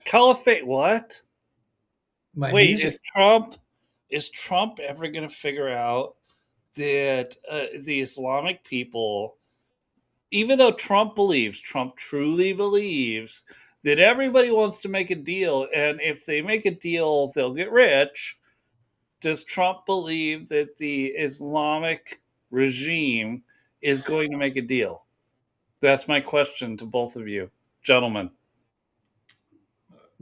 Caliphate what? My Wait, music. is Trump ever going to figure out that the Islamic people, even though Trump truly believes that everybody wants to make a deal, and if they make a deal, they'll get rich. Does Trump believe that the Islamic regime is going to make a deal? That's my question to both of you, gentlemen.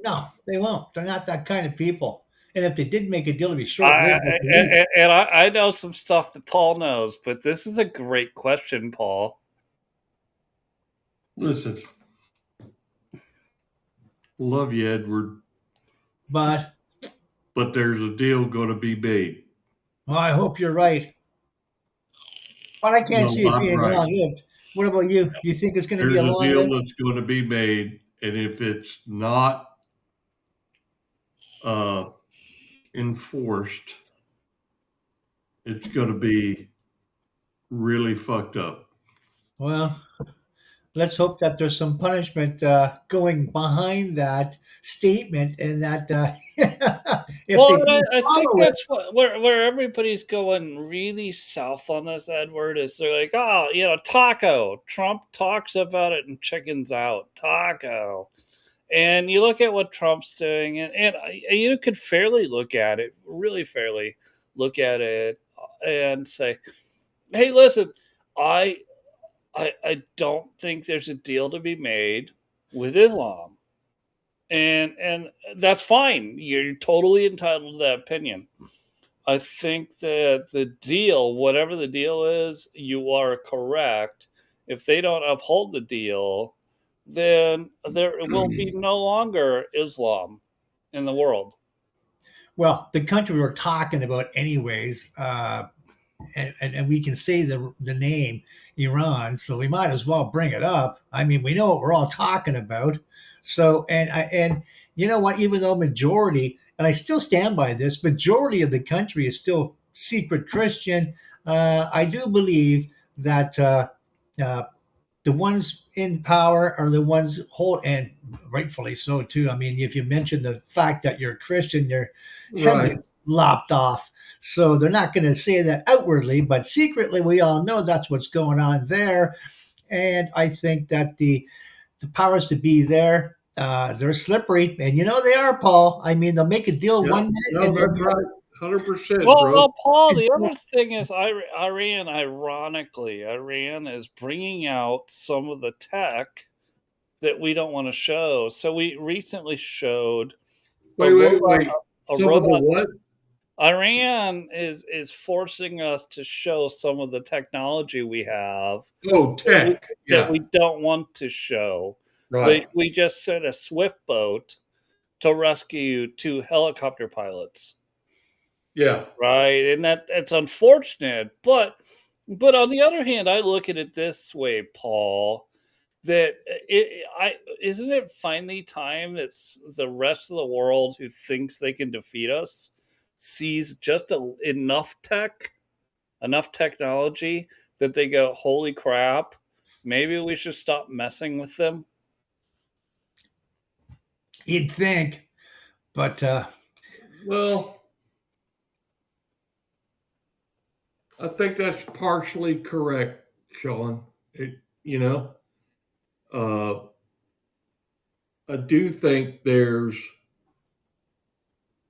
No, they won't. They're not that kind of people. And if they did make a deal, it'd be short I, lived like the week. and I know some stuff that Paul knows, but this is a great question, Paul. Listen, love you, Edward, But but there's a deal going to be made. well, I hope you're right. But I can't No, see it I'm being right. long lived. What about you? You think it's going to be There's a a long deal lived? that's going to be made, and if it's not uh, enforced, it's going to be really fucked up. Well, let's hope that there's some punishment going behind that statement, and that if they Well, do I think follow it, that's where everybody's going really south on this, Edward, is they're like, oh, taco. Trump talks about it and chickens out. Taco. And you look at what Trump's doing, and you could fairly look at it, really fairly look at it, and say, hey, listen, I, I don't think there's a deal to be made with Islam. And that's fine. You're totally entitled to that opinion. I think that the deal, whatever the deal is, you are correct. If they don't uphold the deal, then there will be no longer Islam in the world. well, the country we're talking about, anyways, and we can say the name Iran, so we might as well bring it up. I mean, we know what we're all talking about. So, and you know what? Even though majority, and I still stand by this, majority of the country is still secret Christian. I do believe that uh, the ones in power are the ones hold, and rightfully so too. I mean, if you mention the fact that you're a Christian, your head Right. gets lopped off. So they're not going to say that outwardly, but secretly, we all know that's what's going on there. And I think that the powers to be there, they're slippery, and you know they are, Paul. I mean, they'll make a deal Yep. one minute, No, and then that's right. 100%, Well, bro. Paul, the other thing is, Iran, ironically, Iran is bringing out some of the tech that we don't want to show. So we recently showed a robot, Wait. a Some of the robot. what? Iran is forcing us to show some of the technology we have Oh, that we, tech. that Yeah. we don't want to show. Right. We just sent a swift boat to rescue two helicopter pilots, Yeah. right? And that's unfortunate, but on the other hand, I look at it this way, Paul, that I isn't it finally time that the rest of the world who thinks they can defeat us sees just enough technology that they go, holy crap, maybe we should stop messing with them. you'd think, but Well, I think that's partially correct, Sean. You know, uh, I do think there's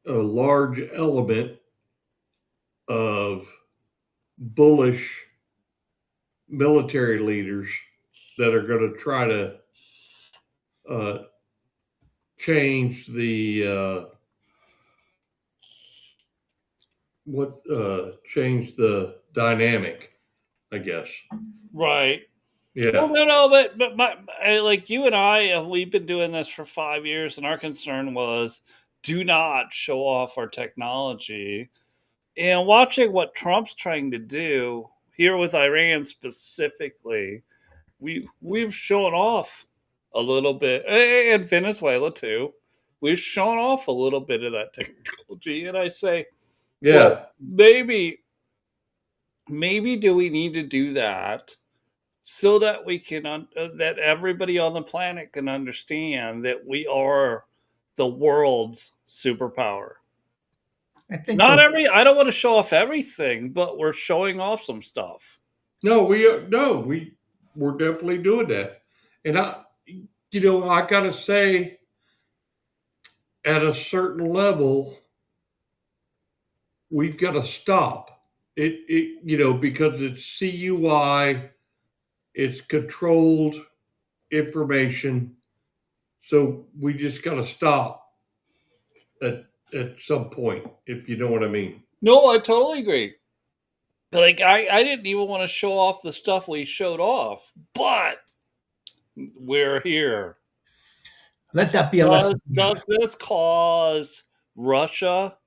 a large element of bullish military leaders that are going to try to uh, change the change the dynamic, I guess. Right. Well, Yeah. no, but like you and I, we've been doing this for 5 years, and our concern was do not show off our technology. And watching what Trump's trying to do here with Iran specifically, we've shown off a little bit, and Venezuela too. We've shown off a little bit of that technology, and I say, Yeah. well, maybe do we need to do that so that we can that everybody on the planet can understand that we are the world's superpower. I think Not they'll- every. I don't want to show off everything, but we're showing off some stuff. No, we're definitely doing that. And I gotta say, at a certain level, we've got to stop it, because it's CUI, it's controlled information. So we just got to stop at some point, if you know what I mean. No, I totally agree. Like I didn't even want to show off the stuff we showed off, but we're here. let that be a lesson. Does this cause Russia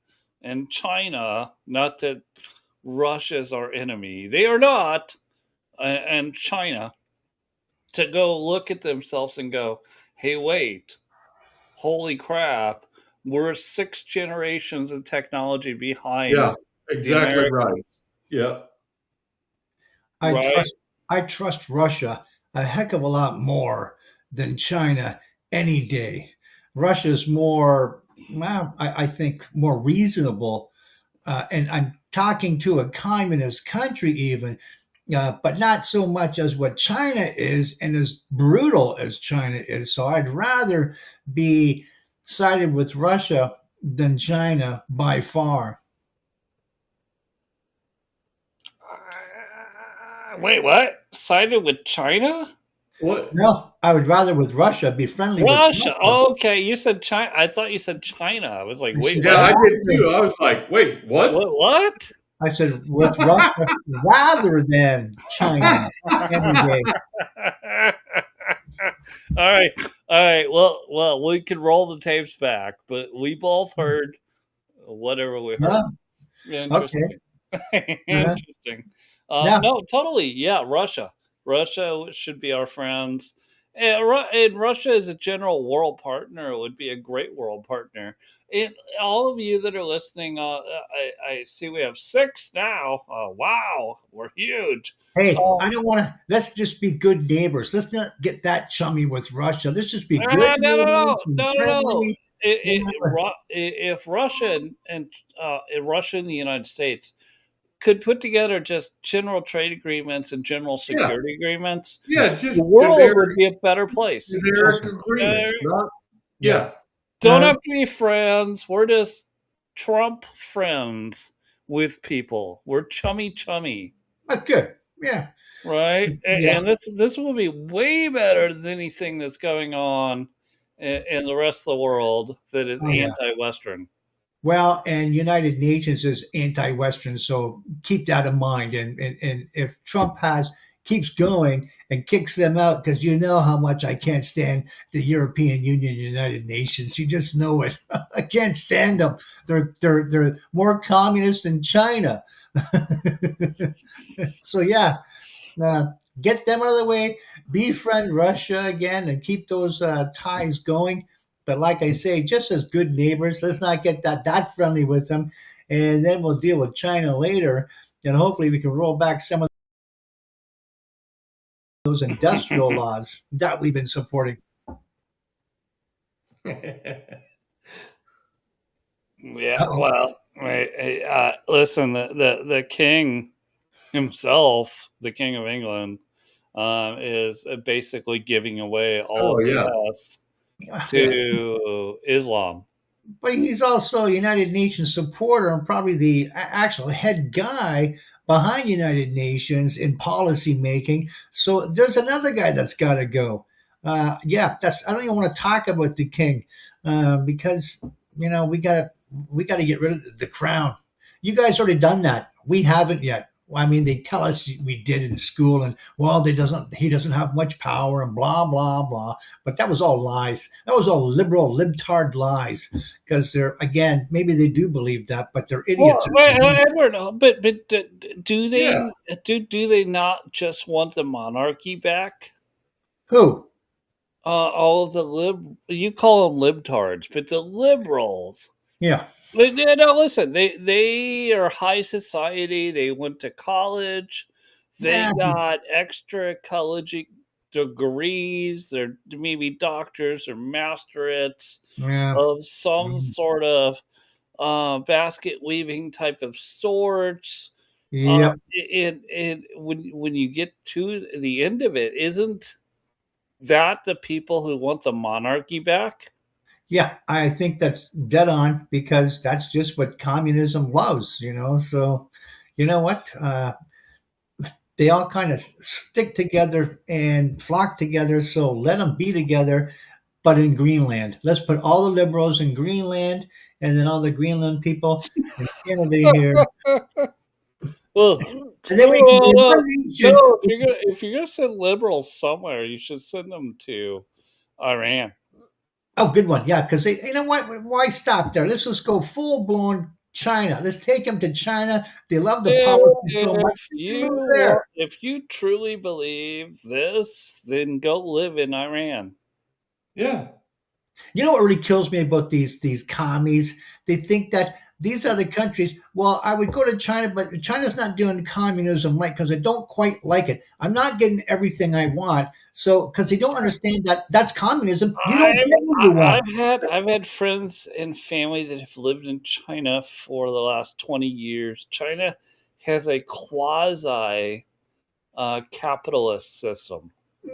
and China, not that Russia's our enemy, they are not, and China, to go look at themselves and go, hey, wait, holy crap, we're 6 generations of technology behind. Yeah, the exactly right. Americans. Yeah. Right. I trust Russia a heck of a lot more than China any day. Russia's more, well, I think, more reasonable. And I'm talking to a communist country, even, but not so much as what China is and as brutal as China is. So I'd rather be sided with Russia than China by far. Wait, what? Sided with China? What? No, I would rather with Russia be friendly with Russia. Russia. Okay, you said China. I thought you said China. I was like, wait, Yeah, I what? did too. I was like, wait, what? What? I said with Russia rather than China any day. All right. Well, we can roll the tapes back, but we both heard whatever we heard. Yeah. Interesting. Interesting. Yeah. No, totally. Yeah, Russia. Russia should be our friends. And Russia as a general world partner would be a great world partner. And all of you that are listening, I see we have 6 now. Wow, we're huge. Hey, I don't want to. Let's just be good neighbors. Let's not get that chummy with Russia. Let's just be good neighbors. No. If Russia and Russia and the United States could put together just general trade agreements and general security agreements, Yeah, just the world would be a better place. generic agreements. Yeah. Don't have to be friends. We're just Trump friends with people. We're chummy. That's good. Yeah. Right? Yeah. And this will be way better than anything that's going on in the rest of the world that is anti-Western. Well, and United Nations is anti-Western, so keep that in mind. And if Trump keeps going and kicks them out, because you know how much I can't stand the European Union, United Nations. You just know it. I can't stand them. They're more communist than China. So yeah, get them out of the way. Befriend Russia again and keep those ties going. But like I say, just as good neighbors, let's not get that friendly with them. And then we'll deal with China later. And hopefully we can roll back some of those industrial laws that we've been supporting. Yeah, well, listen, the king himself, the King of England, is basically giving away all of the West to Islam. But he's also a United Nations supporter and probably the actual head guy behind United Nations in policy making. So there's another guy that's got to go. I don't even want to talk about the king because we got to get rid of the crown. You guys already done that. We haven't yet. I mean, they tell us we did in school, and he doesn't have much power, and blah blah blah. But that was all lies. That was all liberal libtard lies. Because maybe they do believe that, but they're idiots. Edward, but do they do they not just want the monarchy back? Who? All of the you call them libtards, but the liberals. Yeah. No, listen, they are high society. They went to college. They got extra degrees, they're maybe doctors or masterettes Yeah. of some Mhm. sort of basket weaving type of sorts. Yep. And when you get to the end of it, isn't that the people who want the monarchy back? Yeah, I think that's dead on because that's just what communism loves, you know. So, you know what? They all kind of stick together and flock together. So let them be together, but in Greenland. Let's put all the liberals in Greenland and then all the Greenland people in Canada here. Well, And then we can be well, one nation. no, if you're gonna send liberals somewhere, you should send them to Iran. Oh, good one. Yeah, because you know what? Why stop there? Let's just go full blown China. Let's take them to China. They love the politics so much. If They can move you there. want, if you truly believe this, then go live in Iran. Yeah. You know what really kills me about these commies? They think that these other countries. Well, I would go to China, but China's not doing communism right because I don't quite like it. I'm not getting everything I want. So because they don't understand that that's communism. You don't I've get what you want. I've had friends and family that have lived in China for the last 20 years. China has a quasi capitalist system.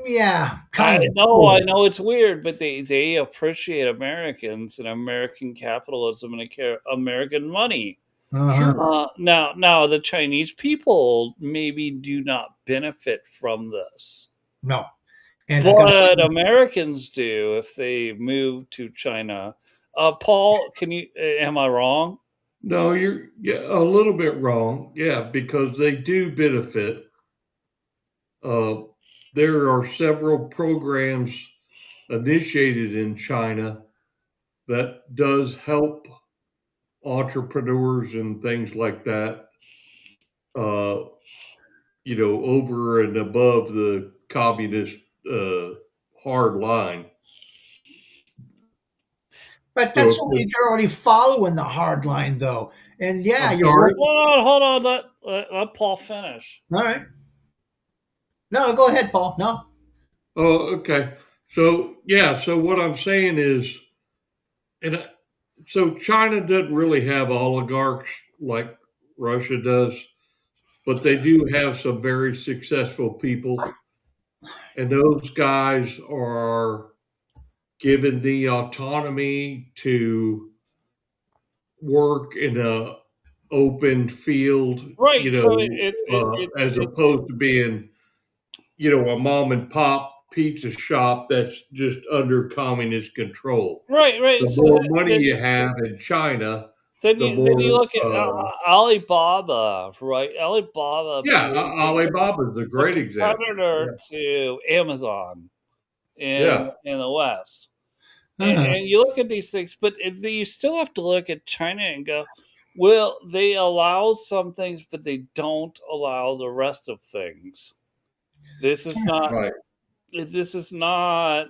Yeah, I kind of. know, Sort I of. know it's weird, but they appreciate Americans and American capitalism and American money. Uh-huh. Sure. Now the Chinese people maybe do not benefit from this, No, and I got but Americans do if they move to China. Paul, am I wrong? No, you're a little bit wrong. Yeah, because they do benefit. Uh, there are several programs initiated in China that does help entrepreneurs and things like that. Uh, over and above the communist uh, hard line. but So that's if only if you're already following the hard line, though. And yeah, I'm you're sorry. working. Hold on. Let Paul finish. All right. No, go ahead, Paul. No. Oh, okay. So yeah. So what I'm saying is, and so China doesn't really have oligarchs like Russia does, but they do have some very successful people, and those guys are given the autonomy to work in a open field, Right. So as opposed to being, a mom and pop pizza shop that's just under communist control. right. The So more money you have in China, the then you more, look at Alibaba, right? Alibaba yeah, being Alibaba is a the great example. competitor to Amazon Yeah, in the West. Uh-huh. And you look at these things, but you still have to look at China and go, well, they allow some things, but they don't allow the rest of things. This is not. right. This is not.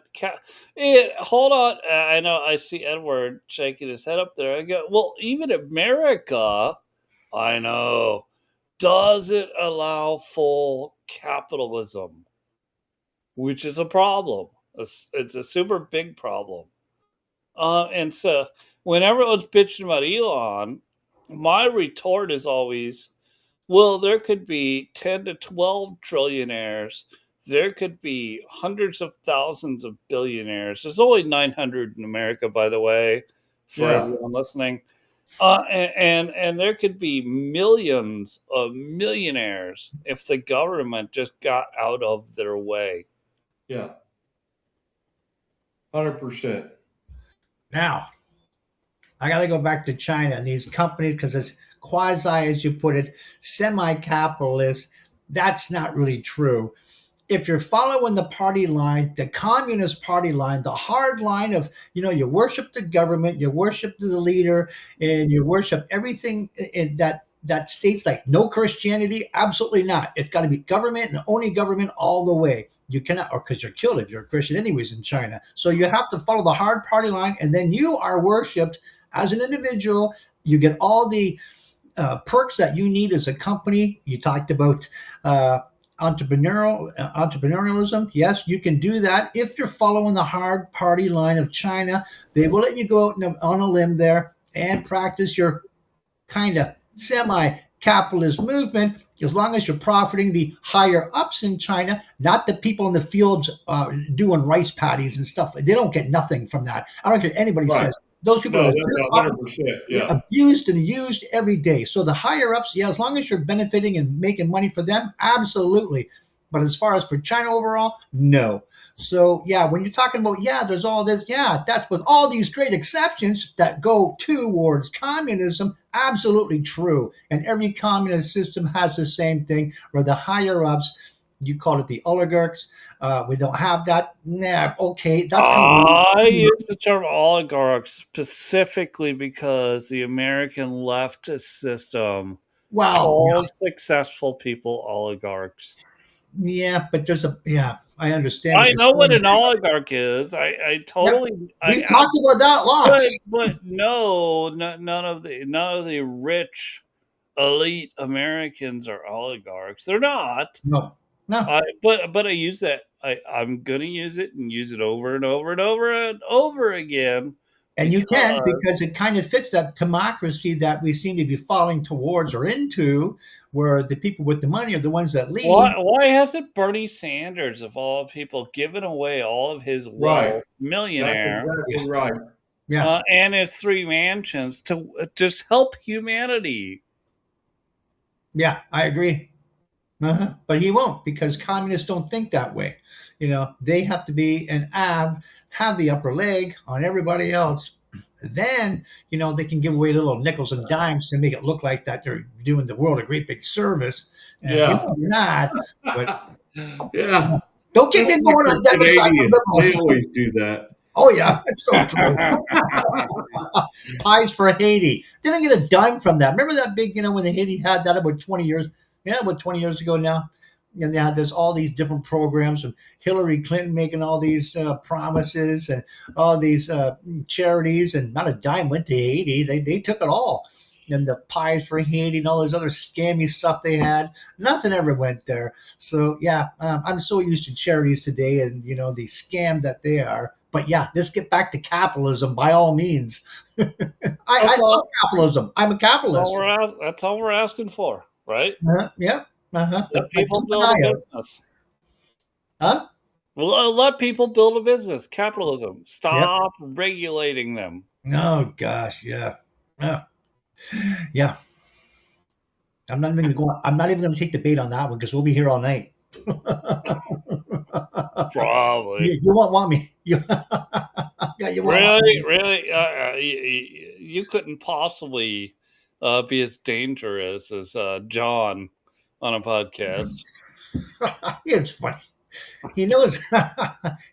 Hold on. I know. I see Edward shaking his head up there. I go, well, even America, I know, doesn't allow full capitalism, which is a problem. It's a super big problem. And so when everyone's bitching about Elon, my retort is always, well, there could be 10 to 12 trillionaires. There could be hundreds of thousands of billionaires. There's only 900 in America, by the way, for Yeah, everyone listening. And there could be millions of millionaires if the government just got out of their way. yeah, 100%. Now, I got to go back to China and these companies because it's quasi, as you put it, semi capitalist. That's not really true. If you're following the party line, the communist party line, the hard line of, you worship the government, you worship the leader, and you worship everything in that states like no Christianity, absolutely not. It's got to be government and only government all the way. You cannot, or because you're killed if you're a Christian, anyways, in China. So you have to follow the hard party line, and then you are worshipped as an individual. You get all the perks that you need as a company. You talked about entrepreneurialism. Yes, you can do that if you're following the hard party line of China. They will let you go out on a limb there and practice your kind of semi-capitalist movement as long as you're profiting the higher ups in China, not the people in the fields doing rice paddies and stuff. They don't get nothing from that. I don't care what anybody Right. says. Those people No, are that's 100%. Yeah. abused and used every day. So the higher ups, yeah, as long as you're benefiting and making money for them, absolutely. But as far as for China overall, no. So yeah, when you're talking about, yeah, there's all this, yeah, that's with all these great exceptions that go towards communism, absolutely true. And every communist system has the same thing where the higher ups, you call it the oligarchs. We don't have that. Nah, okay, that's kind of. I use the term oligarch specifically because the American leftist system Wow. calls successful people oligarchs. Yeah, but I understand. I you're know what saying. an oligarch is. I totally. We've talked about that lots. But no, none of the rich elite Americans are oligarchs. They're not. No, no. But I use that. I'm gonna use it and use it over and over and over and over again. And you can because because it kind of fits that democracy that we seem to be falling towards or into, where the people with the money are the ones that lead. why hasn't Bernie Sanders, of all people, given away all of his wealth, Right. millionaire, That's exactly right. Yeah, and his 3 mansions to just help humanity? yeah, I agree. But he won't because communists don't think that way. They have to be an have the upper leg on everybody else. Then, they can give away little nickels and dimes to make it look like that they're doing the world a great big service. And Yeah. they're not. But Yeah. don't get me Just going like on the Democrats. Canadians, they always do that. Oh yeah, it's so true. Pies for Haiti. Didn't get a dime from that. Remember that big, when the Haiti had that about 20 years, about 20 years ago now. And they had all these different programs and Hillary Clinton making all these promises and all these charities, and not a dime went to Haiti. They took it all. And the pies for Haiti and all this other scammy stuff they had, nothing ever went there. So yeah, I'm so used to charities today and the scam that they are. But yeah, let's get back to capitalism by all means. I love capitalism. I'm a capitalist. That's all we're asking for, right? Yeah. Let people build a business. Huh? Well, let people build a business. Capitalism. Stop regulating them. Oh gosh, yeah. Yeah. I'm not even going to take the bait on that one because we'll be here all night. Probably. You won't want me. You won't want me. Really? You couldn't possibly be as dangerous as John on a podcast. It's funny. He knows.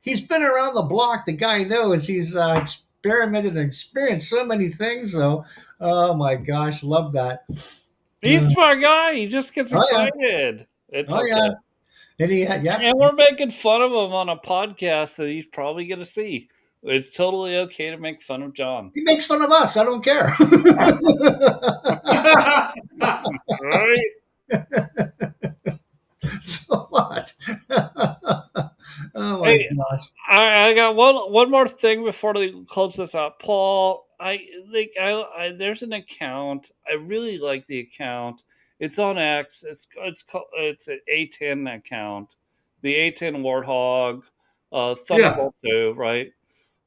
He's been around the block. The guy knows. He's experimented and experienced so many things. So, oh my gosh, love that. He's a smart guy. He just gets excited. It's okay. Yeah. And we're making fun of him on a podcast that he's probably going to see. It's totally okay to make fun of John. He makes fun of us. I don't care. Right? So what? Oh my gosh! I got one more thing before we close this up, Paul. I think there's an account. I really like the account. It's on X. It's an A10 account, the A10 Warthog, Thunderbolt 2, right?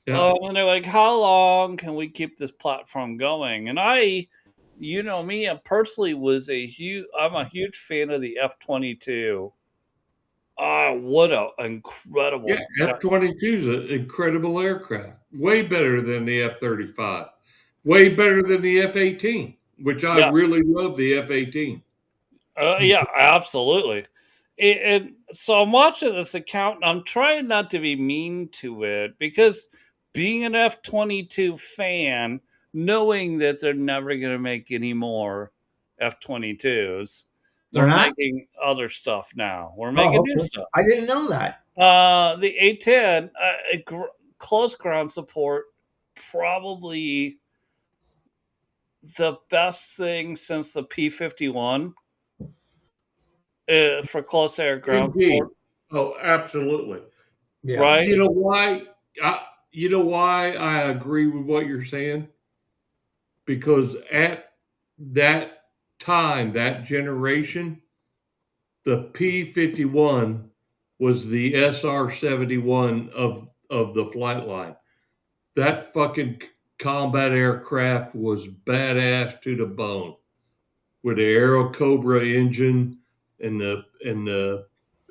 Yeah. And they're like, how long can we keep this platform going? And I personally I'm a huge fan of the F-22. What an incredible. Yeah, F-22 is an incredible aircraft. Way better than the F-35. Way better than the F-18, which I really love the F-18. Yeah, absolutely. And so I'm watching this account and I'm trying not to be mean to it because being an F-22 fan, knowing that they're never going to make any more F-22s, They're not making other stuff now. We're making new stuff. I didn't know that. The A-10, close ground support, probably the best thing since the P-51. for close air ground Indeed. support, Oh, absolutely. Yeah. right? You know why? You know why I agree with what you're saying? Because at that time, that generation, the P-51 was the SR-71 of the flight line. That fucking combat aircraft was badass to the bone, with the Aero Cobra engine and the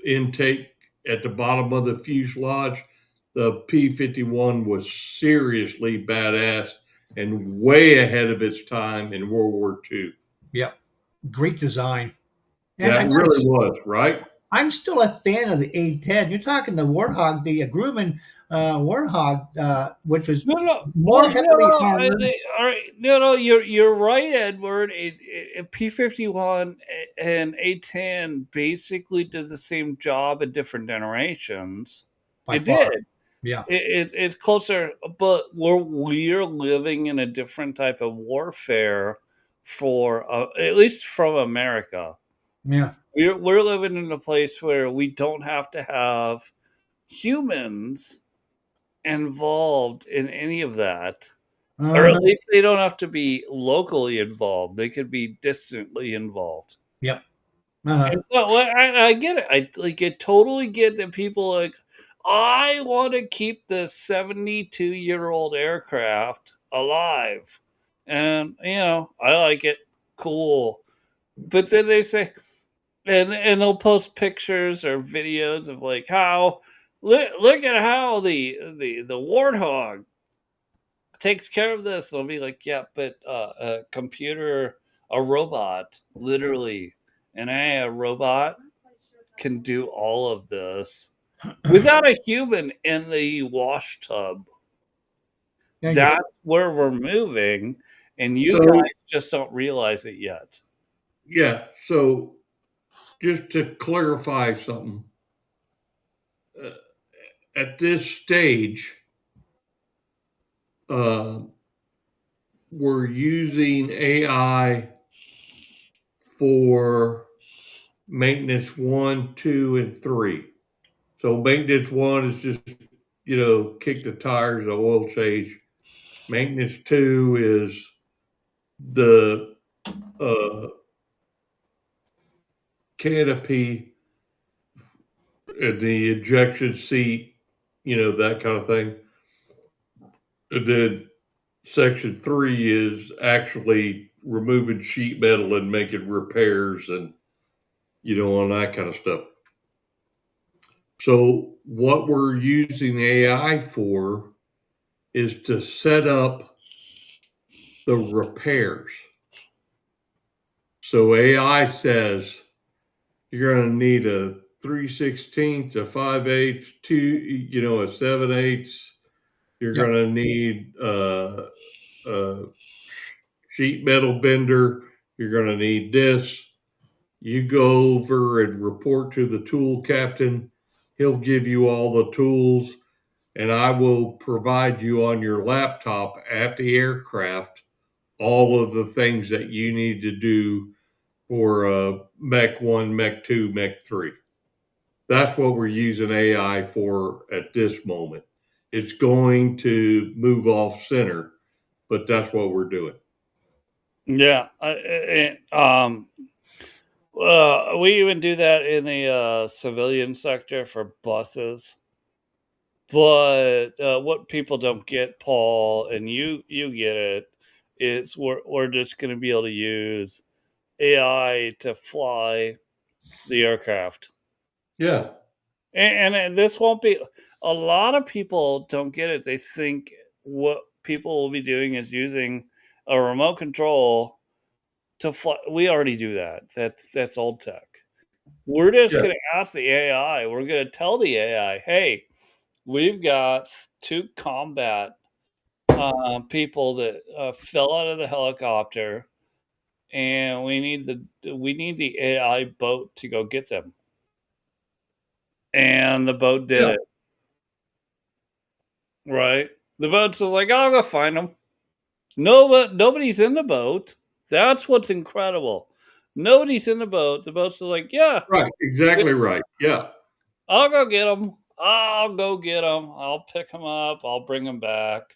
intake at the bottom of the fuselage. The P-51 was seriously badass and way ahead of its time in World War II. Yeah. Great design. And That really was, right? I'm still a fan of the A-10. You're talking the Warthog, the Grumman Warthog, which was more heavily armored. All right, no, you're right, Edward. P-51 and A-10 basically did the same job in different generations. By It far. did. Yeah. It's closer, but we're living in a different type of warfare for at least from America. Yeah. We're living in a place where we don't have to have humans involved in any of that, or Uh-huh. at least they don't have to be locally involved. They could be distantly involved. Yep. Uh-huh. And so I get it. I totally get that people like, I want to keep this 72-year-old aircraft alive, and I like it. Cool, but then they say, and they'll post pictures or videos of like how look at how the Warthog takes care of this. They'll be like, yeah, but a computer, a robot, literally, a robot can do all of this without a human in the wash tub. Yeah, That's where we're moving, and you So, guys just don't realize it yet. yeah, so just to clarify something, uh, at this stage, we're using AI for maintenance 1, 2, and 3. So maintenance 1 is just, kick the tires, the oil change. Maintenance 2 is the canopy and the ejection seat, that kind of thing. And then section 3 is actually removing sheet metal and making repairs and, on that kind of stuff. So what we're using AI for is to set up the repairs. So AI says you're going to need a 3/16, a 5/8, a 7/8. You're Yep. going to need a sheet metal bender. You're going to need this. You go over and report to the tool captain. He'll give you all the tools, and I will provide you on your laptop at the aircraft all of the things that you need to do for Mech 1, Mech 2, Mech 3. That's what we're using AI for at this moment. It's going to move off center, but that's what we're doing. Yeah, we even do that in the civilian sector for buses. But what people don't get, Paul, and you get it, is we're just going to be able to use AI to fly the aircraft. Yeah. And this won't be, a lot of people don't get it. They think what people will be doing is using a remote control to fly. We already do that. That's old tech. We're just Yeah. going to ask the AI. We're going to tell the AI, hey, we've got 2 combat people that fell out of the helicopter, and we need the AI boat to go get them. And the boat did Yeah. it. Right? The boat's just like, I'll go find them. No, but nobody's in the boat. That's what's incredible. Nobody's in the boat. The boats are like, yeah, Right. Exactly right. Yeah. I'll go get them. I'll go get them. I'll pick them up. I'll bring them back.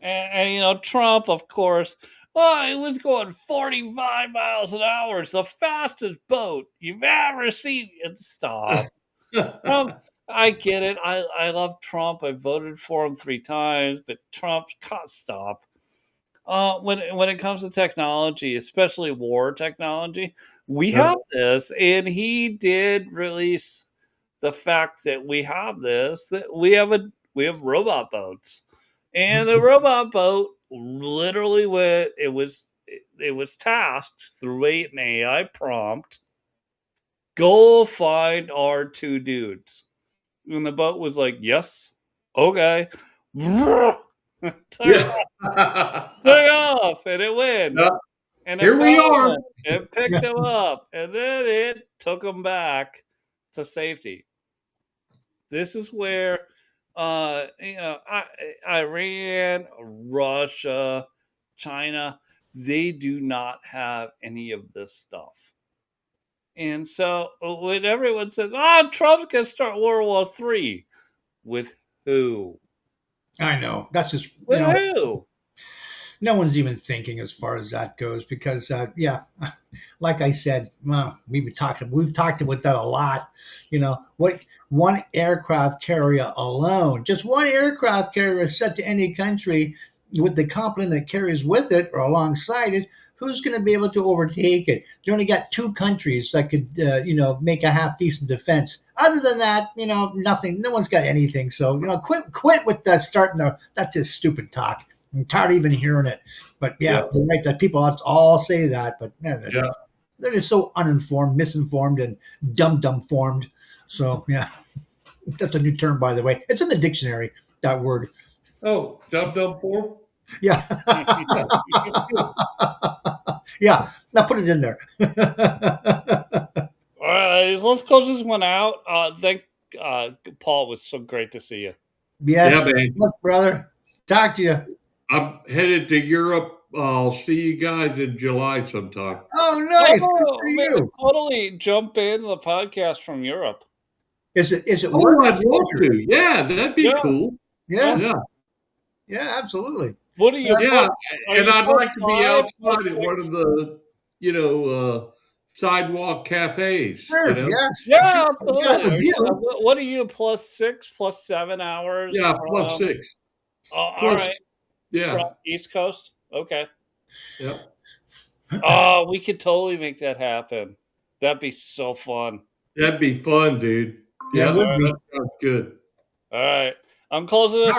And Trump, of course, oh, he was going 45 miles an hour. It's the fastest boat you've ever seen. And stop. Trump, I get it. I love Trump. I voted for him 3 times, but Trump, can't stop. When it comes to technology, especially war technology, we Yeah. have this, and he did release the fact that we have this, that we have robot boats, and the robot boat literally it was tasked through an AI prompt. Go find our 2 dudes. And the boat was like, yes, okay. Took off, and it went. Yeah. And Here we are. It picked them up, and then it took them back to safety. This is where, Iran, Russia, China, they do not have any of this stuff. And so when everyone says, Trump's going to start World War III, with who? I know. That's just, With who? no one's even thinking as far as that goes because, like I said, well, we've talked about that a lot. What one aircraft carrier alone, just one aircraft carrier set to any country with the complement that carries with it or alongside it, who's going to be able to overtake it? You only got 2 countries that could, make a half decent defense. Other than that, nothing. No one's got anything. So, quit with that starting. That's just stupid talk. I'm tired of even hearing it. But yeah, you're right that people all say that, but they're just so uninformed, misinformed, and dumb formed. So yeah, that's a new term, by the way. It's in the dictionary. That word. Oh, dumb form. Yeah. Yeah. Now put it in there. All right, let's close this one out. Paul, it was so great to see you. Yes, Yeah, man. yes, brother. Talk to you. I'm headed to Europe. I'll see you guys in July sometime. Oh, nice. Good Oh, for man, you. totally jump in the podcast from Europe. Is it Oh, work? I'd love to. Yeah, that'd be Yeah. cool. Yeah. Yeah. Yeah, absolutely. What do you? Yeah. Are And you I'd like to be 5, outside at one 6? of the, sidewalk cafes. Sure. Yes. Yeah, Sure. absolutely. Got the view. What are you, +6, +7 hours? Yeah, from, +6. all Plus, right, yeah. from East Coast. Okay. Yeah. Oh, we could totally make that happen. That'd be so fun. That'd be fun, dude. Yeah, Yeah, it would be. that sounds good. All right, I'm closing this